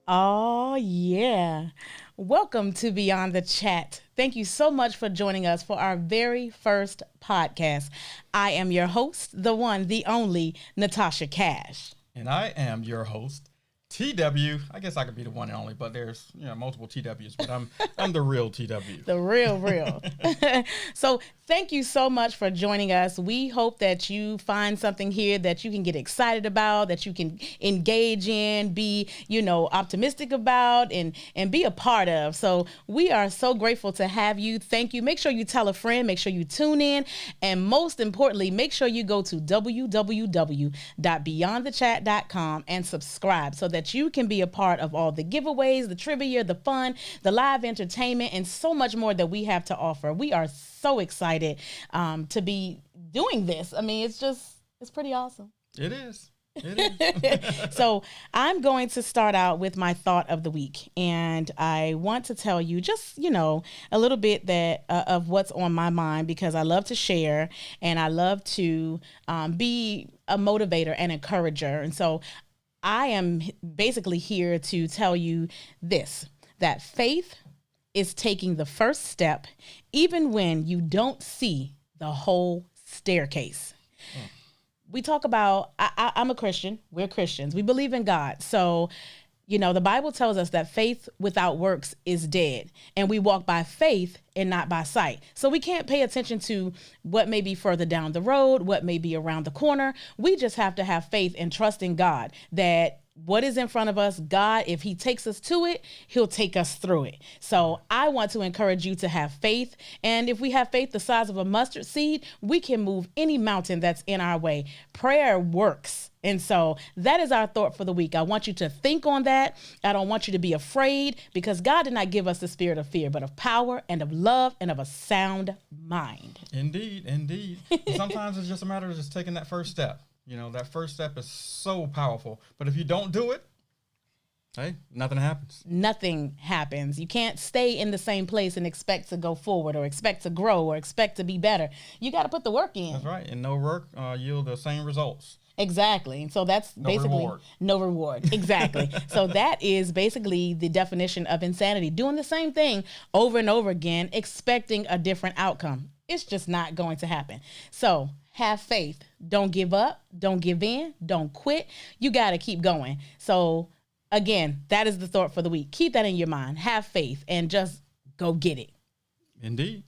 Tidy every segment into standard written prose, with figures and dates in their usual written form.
Oh, yeah. Welcome to Beyond the Chat. Thank you so much for joining us for our very first podcast. I am your host, the one, the only, Natasha Cash. And I am your host, TW. I guess I could be the one and only, but there's multiple TWs, but I'm the real TW. The real. So thank you so much for joining us. We hope that you find something here that you can get excited about, that you can engage in, be, optimistic about and be a part of. So we are so grateful to have you. Thank you. Make sure you tell a friend, make sure you tune in. And most importantly, make sure you go to www.beyondthechat.com and subscribe so that you can be a part of all the giveaways, the trivia, the fun, the live entertainment, and so much more that we have to offer. We are so excited to be doing this. I mean, it's pretty awesome. It is. It is. So I'm going to start out with my thought of the week. And I want to tell you just, a little bit of what's on my mind, because I love to share and I love to be a motivator and encourager. And so I am basically here to tell you this, that faith is taking the first step, even when you don't see the whole staircase. We talk about, I'm a Christian, we're Christians, we believe in God. So, the Bible tells us that faith without works is dead, and we walk by faith and not by sight. So we can't pay attention to what may be further down the road, what may be around the corner. We just have to have faith and trust in God that what is in front of us, God, if he takes us to it, he'll take us through it. So I want to encourage you to have faith. And if we have faith the size of a mustard seed, we can move any mountain that's in our way. Prayer works. And so that is our thought for the week. I want you to think on that. I don't want you to be afraid, because God did not give us the spirit of fear, but of power and of love and of a sound mind. Indeed. Sometimes it's just a matter of just taking that first step. That first step is so powerful. But if you don't do it, hey, nothing happens. Nothing happens. You can't stay in the same place and expect to go forward or expect to grow or expect to be better. You got to put the work in. That's right. And no work yield the same results. Exactly. So that's basically no reward. Exactly. So that is basically the definition of insanity. Doing the same thing over and over again, expecting a different outcome. It's just not going to happen. So have faith. Don't give up. Don't give in. Don't quit. You got to keep going. So again, that is the thought for the week. Keep that in your mind. Have faith and just go get it. Indeed.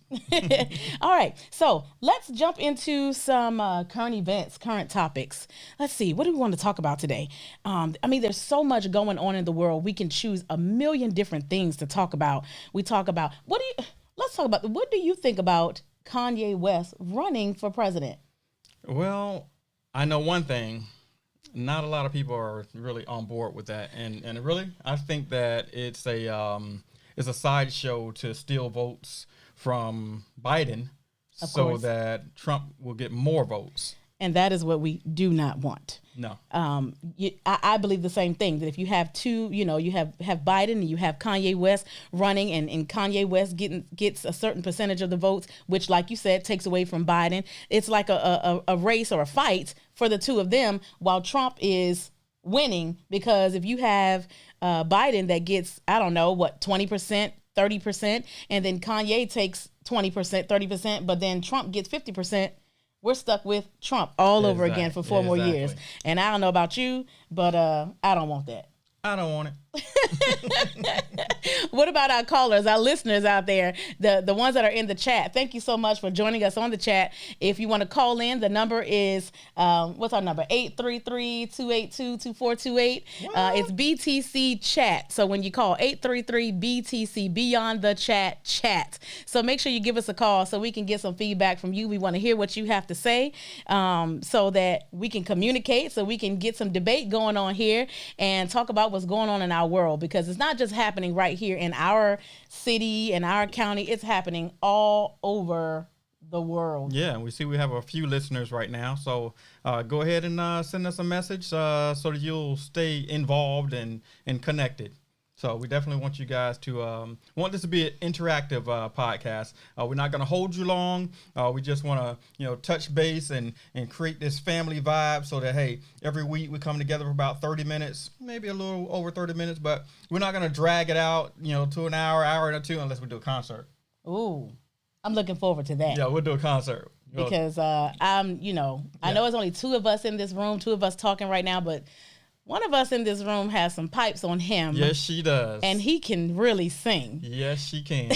All right. So let's jump into some current events, current topics. Let's see. What do we want to talk about today? There's so much going on in the world. We can choose a million different things to talk about. Let's talk about, what do you think about Kanye West running for president? Well, I know one thing. Not a lot of people are really on board with that. And really, I think that it's a sideshow to steal votes from Biden so that Trump will get more votes. And that is what we do not want. No. I believe the same thing, that if you have two, you have Biden and you have Kanye West running, and Kanye West gets a certain percentage of the votes, which, like you said, takes away from Biden. It's like a race or a fight for the two of them, while Trump is winning, because if you have Biden that gets, 20%, 30%, and then Kanye takes 20%, 30%, but then Trump gets 50%, we're stuck with Trump all over again for 4 more years. And I don't know about you, but I don't want that. I don't want it. What about our callers, our listeners out there, the ones that are in the chat? Thank you so much for joining us on the chat. If you want to call in, the number is, what's our number? 833-282-2428. It's BTC chat. So when you call 833-BTC, Beyond the Chat. So make sure you give us a call so we can get some feedback from you. We want to hear what you have to say, so that we can communicate, so we can get some debate going on here and talk about what's going on in our world, because it's not just happening right here in our city and our county. It's happening all over the world. Yeah, we see we have a few listeners right now. So go ahead and send us a message so that you'll stay involved and connected. So we definitely want you guys to want this to be an interactive podcast. We're not going to hold you long. We just want to, touch base and create this family vibe so that, hey, every week we come together for about 30 minutes, maybe a little over 30 minutes, but we're not going to drag it out, to an hour and two unless we do a concert. Ooh, I'm looking forward to that. Yeah, we'll do a concert. Because I know it's only two of us in this room, two of us talking right now, but one of us in this room has some pipes on him. Yes, she does. And he can really sing. Yes, she can.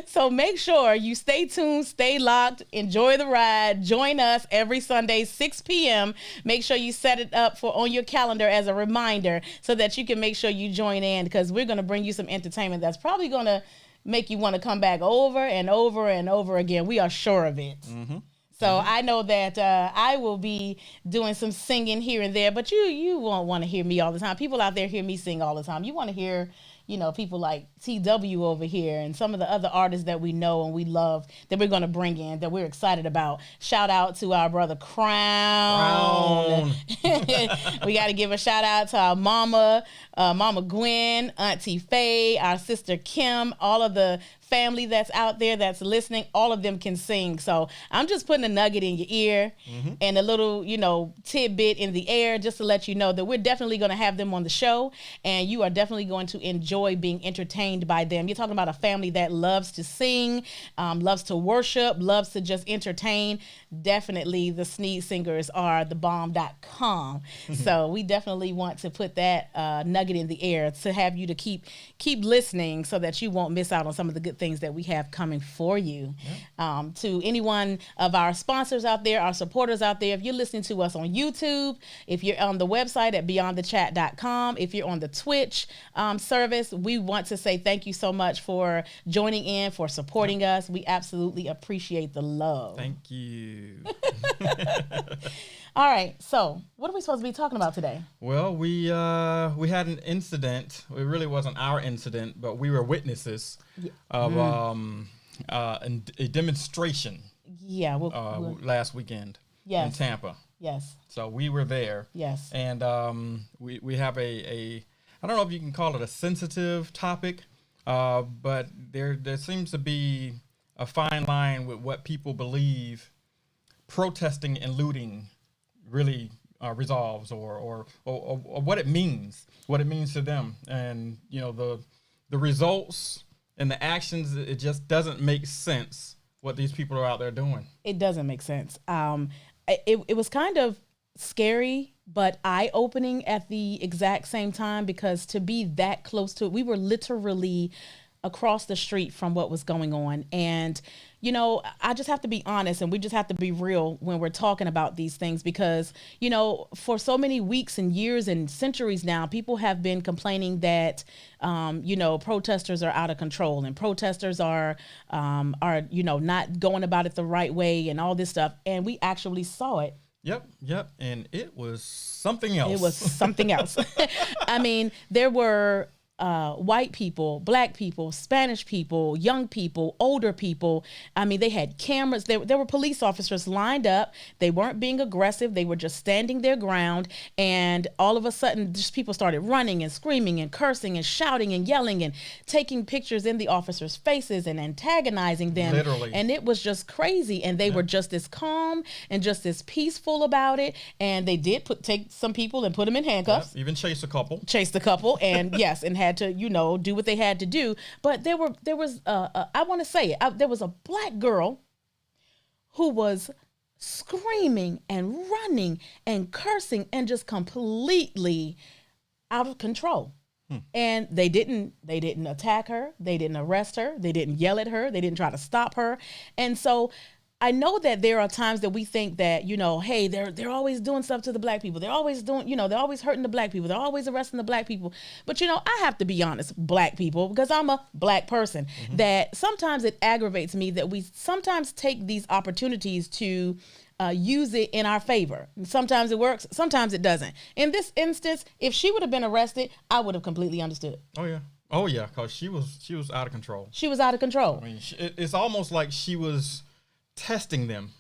So make sure you stay tuned, stay locked, enjoy the ride. Join us every Sunday, 6 p.m. Make sure you set it up on your calendar as a reminder so that you can make sure you join in, because we're going to bring you some entertainment that's probably going to make you want to come back over and over and over again. We are sure of it. Mm-hmm. So I know that I will be doing some singing here and there, but you won't want to hear me all the time. People out there hear me sing all the time. You want to hear, people like TW over here and some of the other artists that we know and we love that we're going to bring in, that we're excited about. Shout out to our brother Crown. We got to give a shout out to our Mama Gwen, Auntie Faye, our sister Kim, all of the family that's out there that's listening. All of them can sing. So I'm just putting a nugget in your ear and a little, tidbit in the air just to let you know that we're definitely going to have them on the show, and you are definitely going to enjoy being entertained by them. You're talking about a family that loves to sing, loves to worship, loves to just entertain. Definitely the Sneed Singers are the bomb.com. So we definitely want to put that nugget in the air to have you to keep listening so that you won't miss out on some of the good things that we have coming for you. To anyone of our sponsors out there, our supporters out there, if you're listening to us on YouTube, if you're on the website at beyondthechat.com, if you're on the Twitch service, we want to say thank you so much for joining in, for supporting us. We absolutely appreciate the love. Thank you. All right, so what are we supposed to be talking about today? Well, we had an incident. It really wasn't our incident, but we were witnesses of a demonstration. Yeah, last weekend in Tampa. Yes. So we were there. Yes. And we have a I don't know if you can call it a sensitive topic, but there seems to be a fine line with what people believe protesting and looting really resolves, or what it means to them, and the results and the actions. It just doesn't make sense what these people are out there doing. It doesn't make sense. It was kind of scary, but eye-opening at the exact same time, because to be that close to it, we were literally across the street from what was going on. And I just have to be honest, and we just have to be real when we're talking about these things, because, for so many weeks and years and centuries now, people have been complaining that, protesters are out of control, and protesters are not going about it the right way and all this stuff. And we actually saw it. Yep. And it was something else. It was something else. I mean, there were white people, black people, Spanish people, young people, older people. I mean, they had cameras. There were police officers lined up. They weren't being aggressive. They were just standing their ground. And all of a sudden, just people started running and screaming and cursing and shouting and yelling and taking pictures in the officers' faces and antagonizing them. Literally. And it was just crazy. And they were just as calm and just as peaceful about it. And they did take some people and put them in handcuffs. Even chased a couple. And yes, and had to, do what they had to do. But there was I want to say it, there was a black girl who was screaming and running and cursing and just completely out of control. And they didn't attack her. They didn't arrest her. They didn't yell at her. They didn't try to stop her. And so I know that there are times that we think that, hey, they're always doing stuff to the black people. They're always doing, they're always hurting the black people. They're always arresting the black people. But, I have to be honest, black people, because I'm a black person, that sometimes it aggravates me that we sometimes take these opportunities to use it in our favor. And sometimes it works, sometimes it doesn't. In this instance, if she would have been arrested, I would have completely understood. Oh yeah, because she was out of control. She was out of control. I mean, it's almost like she was testing them.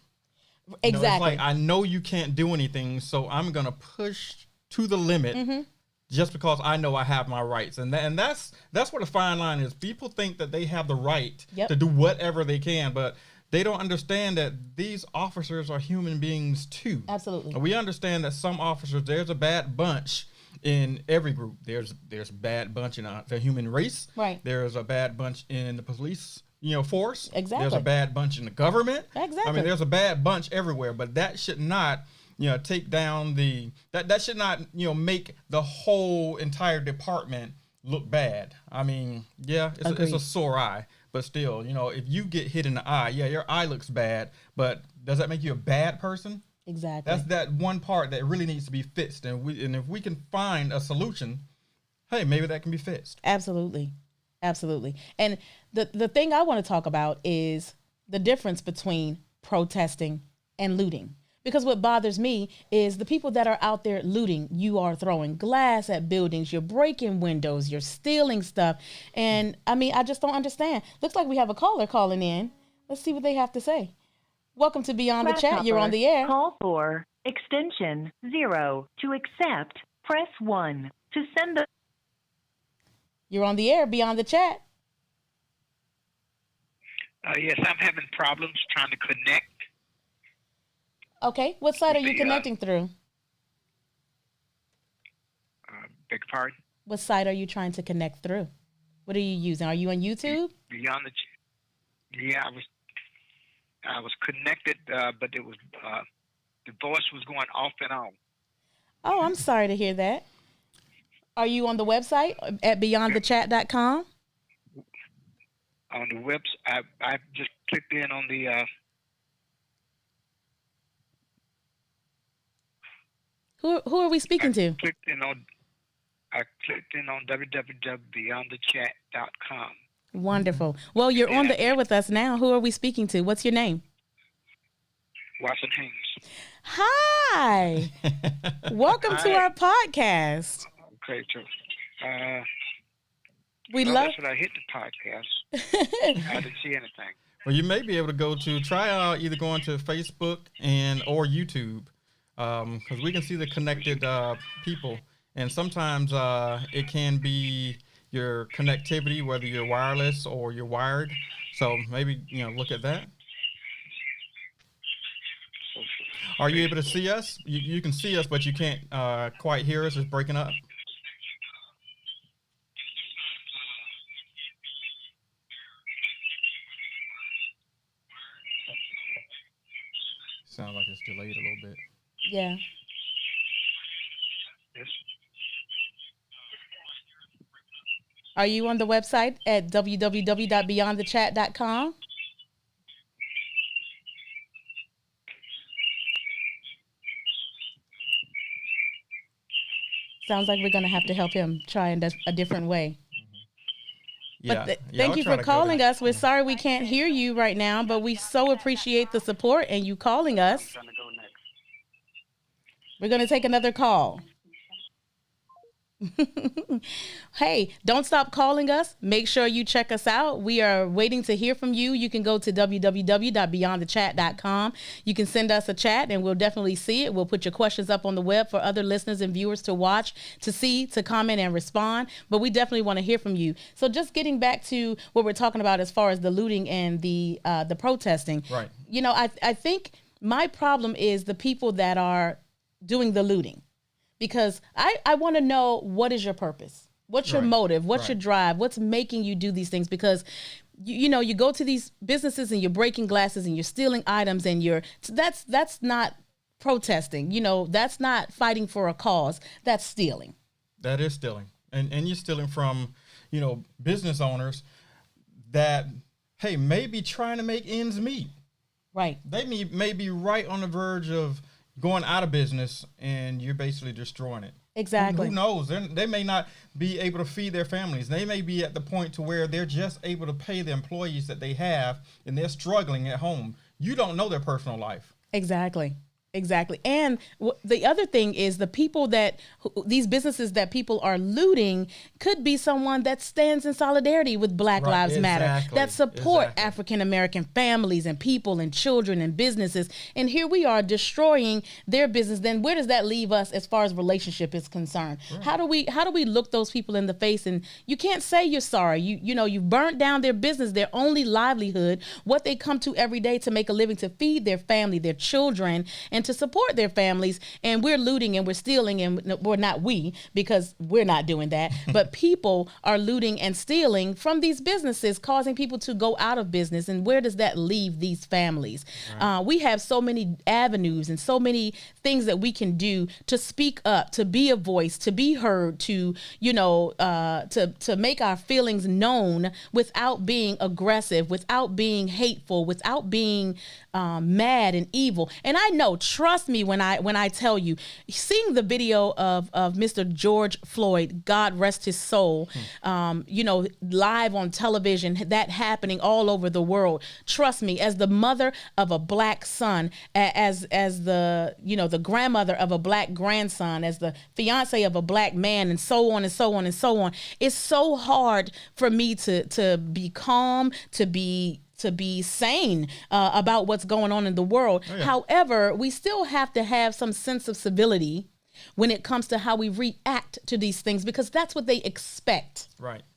Exactly. It's like, I know you can't do anything, so I'm gonna push to the limit just because I know I have my rights. And that's where the fine line is. People think that they have the right Yep. to do whatever they can, but they don't understand that these officers are human beings too. Absolutely. We understand that some officers, there's a bad bunch in every group. There's a bad bunch in the human race. Right. There's a bad bunch in the police, force. Exactly. There's a bad bunch in the government. Exactly. I mean, there's a bad bunch everywhere, but that should not, take down that should not, make the whole entire department look bad. I mean, yeah, it's a sore eye, but still, if you get hit in the eye, yeah, your eye looks bad, but does that make you a bad person? Exactly. That's that one part that really needs to be fixed, and if we can find a solution, hey, maybe that can be fixed. Absolutely. And the thing I want to talk about is the difference between protesting and looting. Because what bothers me is the people that are out there looting. You are throwing glass at buildings, you're breaking windows, you're stealing stuff. And I mean, I just don't understand. Looks like we have a caller calling in. Let's see what they have to say. Welcome to Beyond the Chat. You're on the air. Call for extension 0. To accept, press 1. To send the... You're on the air, Beyond the Chat. Yes, I'm having problems trying to connect. Okay, what site are you connecting through? Beg your pardon? What site are you trying to connect through? What are you using? Are you on YouTube? Beyond the... Yeah, I was connected, but it was the voice was going off and on. Oh, I'm sorry to hear that. Are you on the website at beyondthechat.com? On the website, I just clicked in on the... Who are we speaking to? I clicked in on www.beyondthechat.com. Wonderful. Well, you're on the air with us now. Who are we speaking to? What's your name? Watson Haynes. Hi. Welcome to our podcast. Okay, so That's when I hit the podcast. I didn't see anything. Well, you may be able to try out either going to Facebook or YouTube, because we can see the connected people, and sometimes it can be your connectivity, whether you're wireless or you're wired. So maybe look at that. Are you able to see us? You can see us, but you can't quite hear us. It's breaking up. Sounds like it's delayed a little bit. Yeah. Yes. Are you on the website at www.beyondthechat.com? Sounds like we're going to have to help him try in a different way. Yeah. But thank you for calling us. We're sorry we can't hear you right now, but we so appreciate the support and you calling us. We're going to take another call. Hey, don't stop calling us. Make sure you check us out. We are waiting to hear from you. You can go to www.beyondthechat.com. You can send us a chat and we'll definitely see it. We'll put your questions up on the web for other listeners and viewers to watch, to see, to comment and respond. But we definitely want to hear from you. So just getting back to what we're talking about as far as the looting and the protesting. Right. I think my problem is the people that are doing the looting. Because I want to know, what is your purpose? What's your motive? What's your drive? What's making you do these things? Because, you go to these businesses and you're breaking glasses and you're stealing items and that's not protesting. That's not fighting for a cause. That's stealing. That is stealing. And you're stealing from, business owners that, hey, may be trying to make ends meet. Right. They may be right on the verge of going out of business, and you're basically destroying it. Exactly. Who knows? They may not be able to feed their families. They may be at the point to where they're just able to pay the employees that they have, and they're struggling at home. You don't know their personal life. Exactly. Exactly. And the other thing is the people that these businesses that people are looting could be someone that stands in solidarity with Black Right, Lives Matter, exactly, that support exactly. African American families and people and children and businesses. And here we are destroying their business. Then where does that leave us as far as relationship is concerned? How do we look those people in the face? And you can't say you're sorry. You know, you've burnt down their business, their only livelihood, what they come to every day to make a living, to feed their family, their children, and to support their families, and we're looting and we're stealing, and we're not we, because we're not doing that, but people are looting and stealing from these businesses, causing people to go out of business. And where does that leave these families? Right. We have so many avenues and so many things that we can do to speak up, to be a voice, to be heard, to, you know, to make our feelings known without being aggressive, without being hateful, without being mad and evil. And I know, trust me when I tell you, seeing the video of Mr. George Floyd, God rest his soul, you know, live on television, that happening all over the world. Trust me, as the mother of a Black son, as the, you know, the grandmother of a Black grandson, as the fiance of a Black man, and so on and so on and so on. It's so hard for me to be calm, to be sane about what's going on in the world. Oh, yeah. However, we still have to have some sense of civility when it comes to how we react to these things, because that's what they expect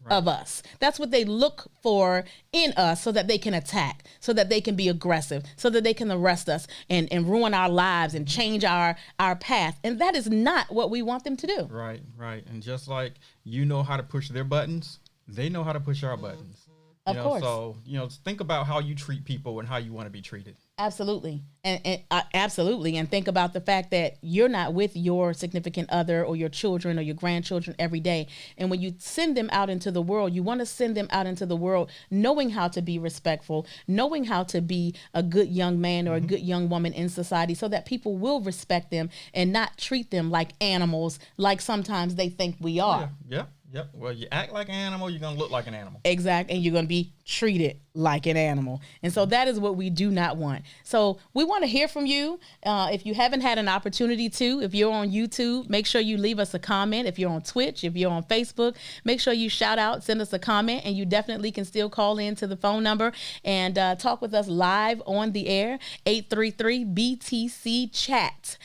of us. That's what they look for in us, so that they can attack, so that they can be aggressive, so that they can arrest us and ruin our lives and change our path. And that is not what we want them to do. Right. And just like you know how to push their buttons, they know how to push our buttons. Of course. So, you know, think about how you treat people and how you want to be treated. Absolutely. And absolutely. And think about the fact that you're not with your significant other or your children or your grandchildren every day. And when you send them out into the world, you want to send them out into the world knowing how to be respectful, knowing how to be a good young man or a good young woman in society, so that people will respect them and not treat them like animals, like sometimes they think we are. Yeah. Yep. Well, you act like an animal, you're going to look like an animal. Exactly. And you're going to be treated like an animal. And so that is what we do not want. So we want to hear from you. If you haven't had an opportunity to, if you're on YouTube, make sure you leave us a comment. If you're on Twitch, if you're on Facebook, make sure you shout out, send us a comment, and you definitely can still call in to the phone number and talk with us live on the air, 833-BTC-CHAT.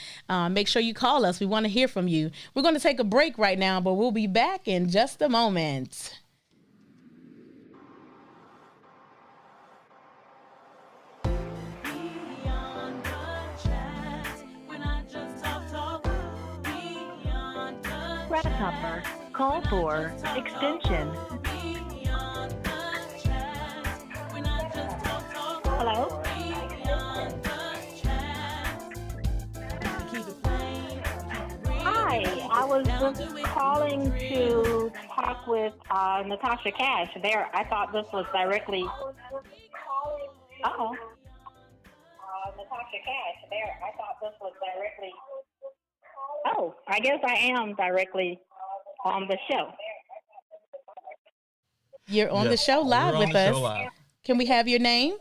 Make sure you call us. We want to hear from you. We're going to take a break right now, but we'll be back in just a moment. Press number, call for extension. Hello? Hi, I was just calling to talk with Natasha Cash. There, I thought this was directly. Uh-oh. Natasha Cash. There, I thought this was directly. Oh, I guess I am directly on the show. You're on the show live with us. Can we have your name?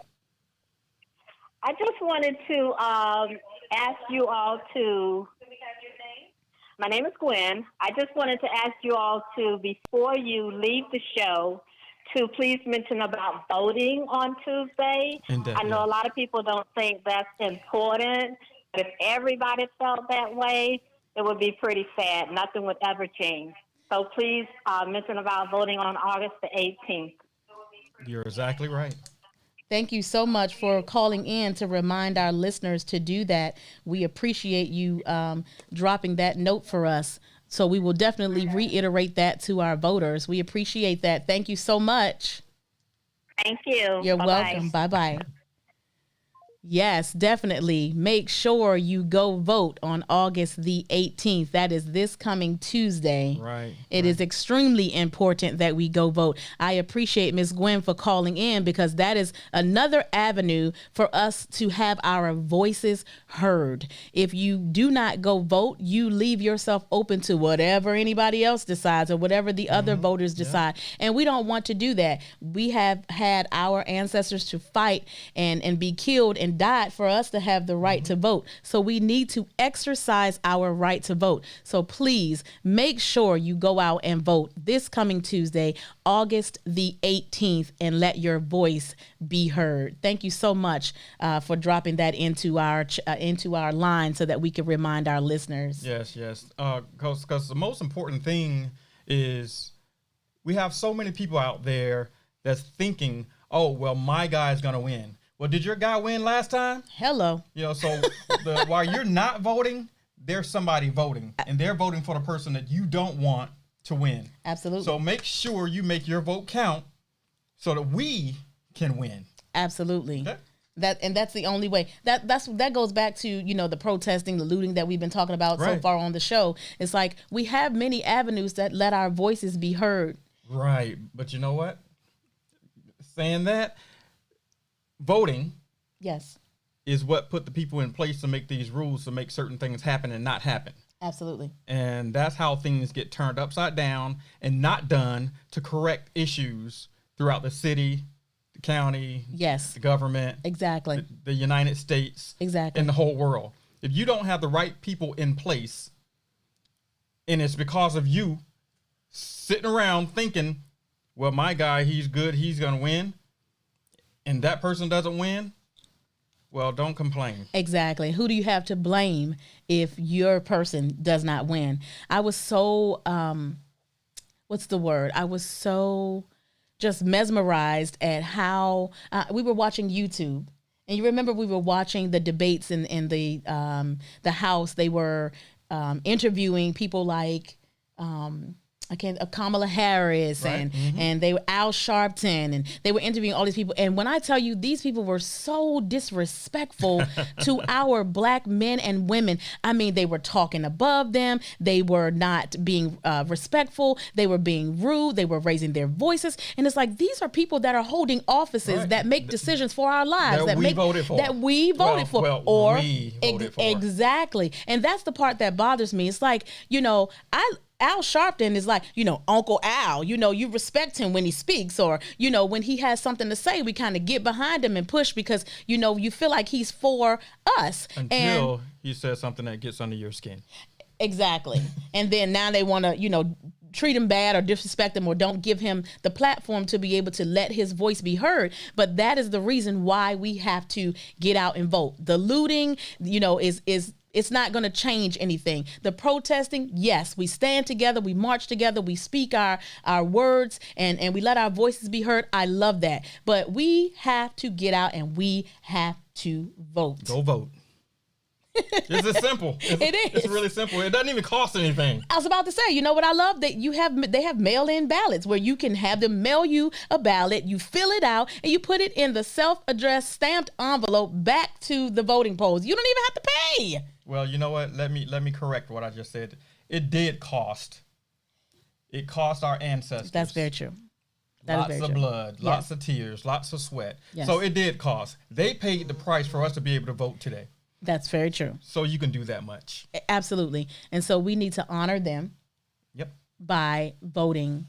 I just wanted to ask you all to. My name is Gwen. I just wanted to ask you all to, before you leave the show, to please mention about voting on Tuesday. I know a lot of people don't think that's important, but if everybody felt that way, it would be pretty sad. Nothing would ever change. So please mention about voting on August the 18th. You're exactly right. Thank you so much for calling in to remind our listeners to do that. We appreciate you dropping that note for us. So we will definitely reiterate that to our voters. We appreciate that. Thank you so much. Thank you. You're welcome. Bye-bye. Yes, definitely. Make sure you go vote on August the 18th. That is this coming Tuesday. Right. It is extremely important that we go vote. I appreciate Ms. Gwen for calling in, because that is another avenue for us to have our voices heard. If you do not go vote, you leave yourself open to whatever anybody else decides or whatever the other voters decide. And we don't want to do that. We have had our ancestors to fight and be killed and and died for us to have the right to vote. So we need to exercise our right to vote. So please make sure you go out and vote this coming Tuesday, August the 18th, and let your voice be heard. Thank you so much for dropping that into our line so that we can remind our listeners. Yes. Because the most important thing is we have so many people out there that's thinking, oh, well, my guy's going to win. Well, did your guy win last time? Hello. So while you're not voting, there's somebody voting, and they're voting for the person that you don't want to win. Absolutely. So make sure you make your vote count so that we can win. Absolutely. Okay? That's the only way. That goes back to, the protesting, the looting that we've been talking about so far on the show. It's like we have many avenues that let our voices be heard. Right. But you know what? Saying that, voting is what put the people in place to make these rules to make certain things happen and not happen. Absolutely. And that's how things get turned upside down and not done to correct issues throughout the city, the county, the government, exactly, the United States, exactly, and the whole world. If you don't have the right people in place, and it's because of you sitting around thinking, well, my guy, he's good, he's going to win, and that person doesn't win, well, don't complain. Exactly. Who do you have to blame if your person does not win? I was so, what's the word? I was so just mesmerized at how we were watching YouTube. And you remember we were watching the debates in the House. They were interviewing people like Kamala Harris, right. and they were Al Sharpton, and they were interviewing all these people. And when I tell you, these people were so disrespectful to our black men and women. I mean, they were talking above them. They were not being respectful. They were being rude. They were raising their voices. And it's like, these are people that are holding offices that make decisions for our lives. That we voted for. Exactly. And that's the part that bothers me. It's like, Al Sharpton is like, Uncle Al, you respect him when he speaks, or, when he has something to say, we kind of get behind him and push because, you feel like he's for us. Until he says something that gets under your skin. Exactly. And then now they want to, treat him bad or disrespect him or don't give him the platform to be able to let his voice be heard. But that is the reason why we have to get out and vote. The looting, is it's not going to change anything. The protesting, yes, we stand together, we march together, we speak our words, and we let our voices be heard. I love that. But we have to get out and we have to vote. Go vote. It's as simple. It is. It's really simple. It doesn't even cost anything. I was about to say, you know what I love? That they have mail-in ballots where you can have them mail you a ballot, you fill it out, and you put it in the self-addressed stamped envelope back to the voting polls. You don't even have to pay. Well, you know what? Let me correct what I just said. It did cost. It cost our ancestors. That's very true. Lots of blood, lots of tears, lots of sweat. Yes. So it did cost. They paid the price for us to be able to vote today. That's very true. So you can do that much. Absolutely. And so we need to honor them. Yep. By voting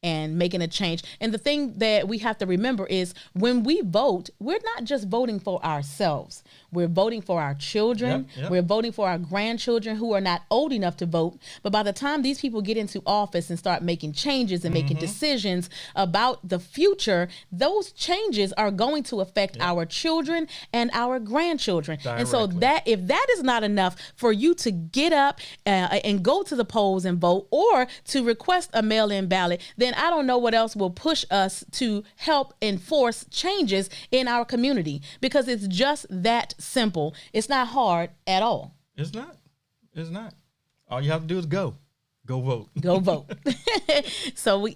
and making a change. And the thing that we have to remember is when we vote, we're not just voting for ourselves. We're voting for our children. Yep. We're voting for our grandchildren who are not old enough to vote. But by the time these people get into office and start making changes and making decisions about the future, those changes are going to affect our children and our grandchildren. Directly. And so if that is not enough for you to get up and go to the polls and vote or to request a mail-in ballot, then I don't know what else will push us to help enforce changes in our community, because it's just that simple. It's not hard at all. It's not. It's not. All you have to do is go vote. Go vote. So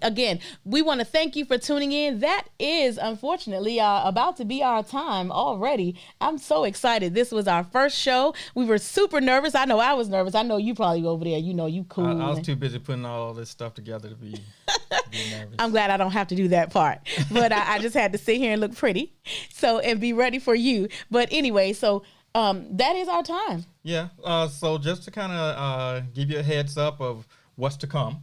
we want to thank you for tuning in. That is unfortunately about to be our time already. I'm so excited. This was our first show. We were super nervous. I know I was nervous. I know you probably over there. You cool. I was too busy putting all this stuff together to be nervous. I'm glad I don't have to do that part. But I just had to sit here and look pretty. And be ready for you. But anyway, so that is our time. Yeah. So just to kind of give you a heads up of what's to come.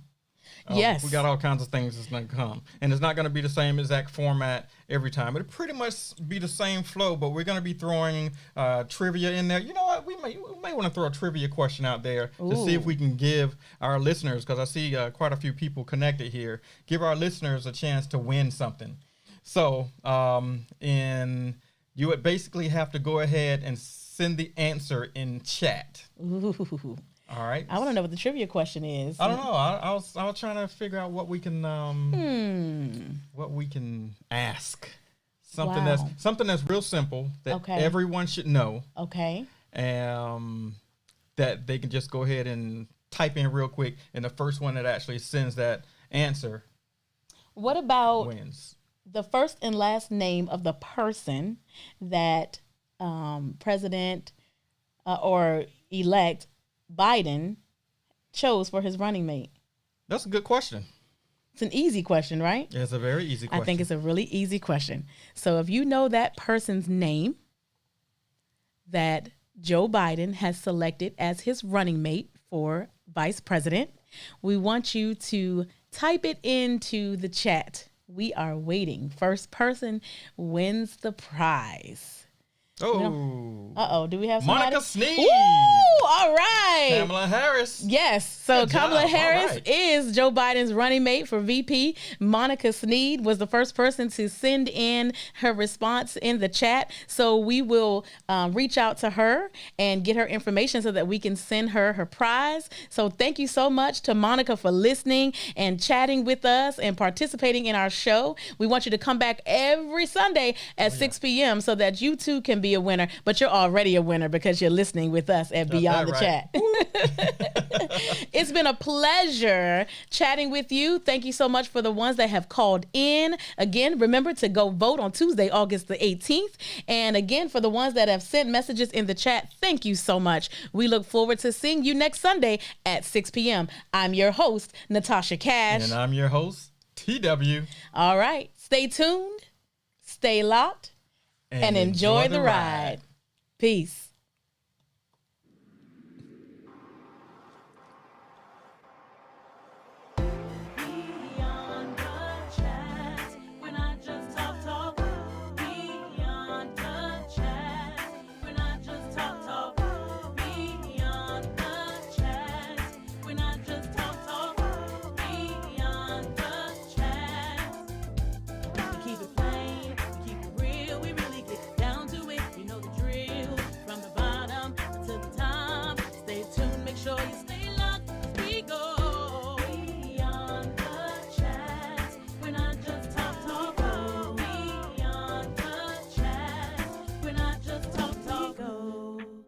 Yes. We got all kinds of things that's going to come. And it's not going to be the same exact format every time. It'll pretty much be the same flow, but we're going to be throwing trivia in there. You know what? We may want to throw a trivia question out there to see if we can give our listeners, because I see quite a few people connected here, give our listeners a chance to win something. So you would basically have to go ahead and send the answer in chat. Ooh. All right. I want to know what the trivia question is. I don't know. I was trying to figure out what we can ask. Something that's real simple that everyone should know. Okay. That they can just go ahead and type in real quick, and the first one that actually sends that answer. What about wins? The first and last name of the person that President or elect Biden chose for his running mate? That's a good question. It's an easy question, right? It's a very easy question. I think it's a really easy question. So if you know that person's name that Joe Biden has selected as his running mate for vice president, we want you to type it into the chat. We are waiting. First person wins the prize. Oh. Do we have somebody? Monica Sneed. Ooh, all right. Kamala Harris. Yes. So Good Kamala job. Harris is Joe Biden's running mate for VP. Monica Sneed was the first person to send in her response in the chat. So we will reach out to her and get her information so that we can send her her prize. So thank you so much to Monica for listening and chatting with us and participating in our show. We want you to come back every Sunday at 6 p.m. so that you too can be a winner, but you're already a winner because you're listening with us at Beyond the Chat. It's been a pleasure chatting with you. Thank you so much for the ones that have called in. Again, remember to go vote on Tuesday, August the 18th. And again, for the ones that have sent messages in the chat, thank you so much. We look forward to seeing you next Sunday at 6 p.m. I'm your host, Natasha Cash. And I'm your host, TW. All right. Stay tuned, stay locked, and enjoy the ride. Peace.